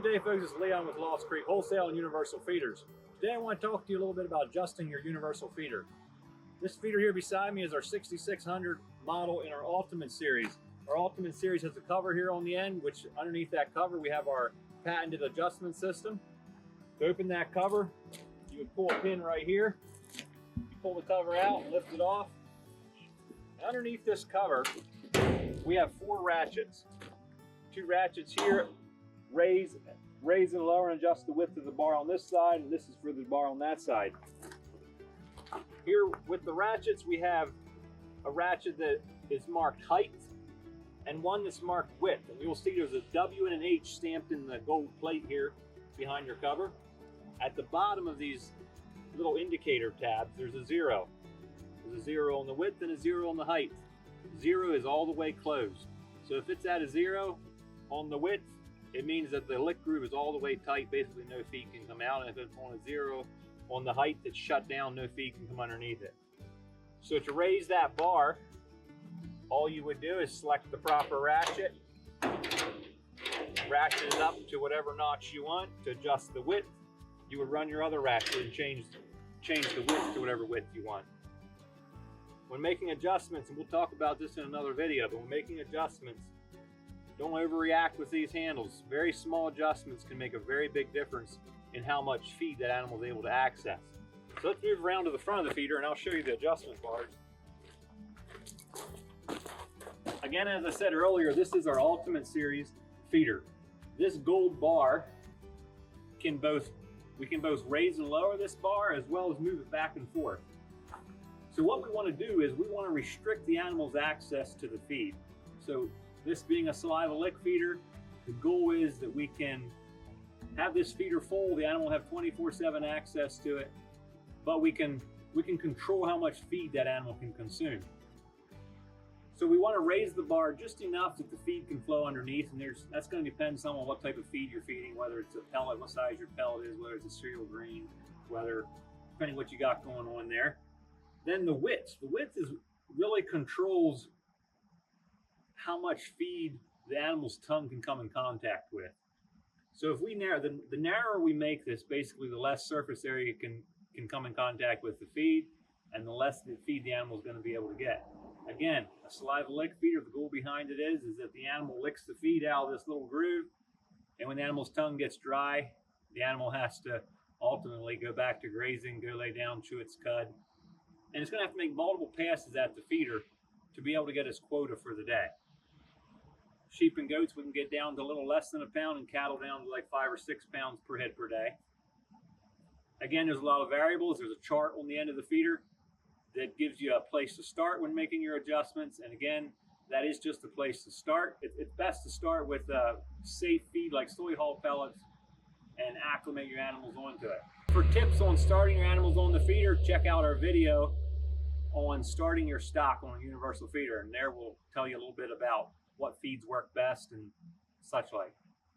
Good day, folks. It's Leon with Lost Creek Wholesale and Universal Feeders. Today I want to talk to you a little bit about adjusting your universal feeder. This feeder here beside me is our 6600 model in our Ultimate Series. Our Ultimate Series has a cover here on the end, which underneath that cover we have our patented adjustment system. To open that cover, you would pull a pin right here. You pull the cover out and lift it off. And underneath this cover, we have 4 ratchets. 2 ratchets here. Raise and lower and adjust the width of the bar on this side, and this is for the bar on that side. Here with the ratchets, we have a ratchet that is marked height and one that's marked width. And you'll see there's a W and an H stamped in the gold plate here behind your cover. At the bottom of these little indicator tabs, there's a 0. There's a 0 on the width and a 0 on the height. 0 is all the way closed. So if it's at a 0 on the width, it means that the lick groove is all the way tight, basically no feed can come out. And if it's on a 0 on the height that's shut down, no feed can come underneath it. So to raise that bar, all you would do is select the proper ratchet, ratchet it up to whatever notch you want. To adjust the width, you would run your other ratchet and change the width to whatever width you want. When making adjustments, and we'll talk about this in another video, but when making adjustments, don't overreact with these handles. Very small adjustments can make a very big difference in how much feed that animal is able to access. So let's move around to the front of the feeder and I'll show you the adjustment bars. Again, as I said earlier, this is our Ultimate Series feeder. This gold bar we can both raise and lower this bar as well as move it back and forth. So what we want to do is we want to restrict the animal's access to the feed. So this being a saliva lick feeder, the goal is that we can have this feeder full, the animal will have 24/7 access to it, but we can control how much feed that animal can consume. So we want to raise the bar just enough that the feed can flow underneath, and that's going to depend some on what type of feed you're feeding, whether it's a pellet, what size your pellet is, whether it's a cereal grain, depending what you got going on there. Then the width is really controls how much feed the animal's tongue can come in contact with. So if we the narrower we make this, basically the less surface area can come in contact with the feed, and the less the feed the animal is going to be able to get. Again, a saliva lick feeder, the goal behind it is that the animal licks the feed out of this little groove, and when the animal's tongue gets dry, the animal has to ultimately go back to grazing, go lay down, chew its cud, and it's going to have to make multiple passes at the feeder to be able to get its quota for the day. Sheep and goats, we can get down to a little less than a pound, and cattle down to like 5 or 6 pounds per head per day. Again, there's a lot of variables. There's a chart on the end of the feeder that gives you a place to start when making your adjustments. And again, that is just a place to start. It's best to start with safe feed like soy hull pellets and acclimate your animals onto it. For tips on starting your animals on the feeder, check out our video on starting your stock on a universal feeder, and there we'll tell you a little bit about what feeds work best and such like.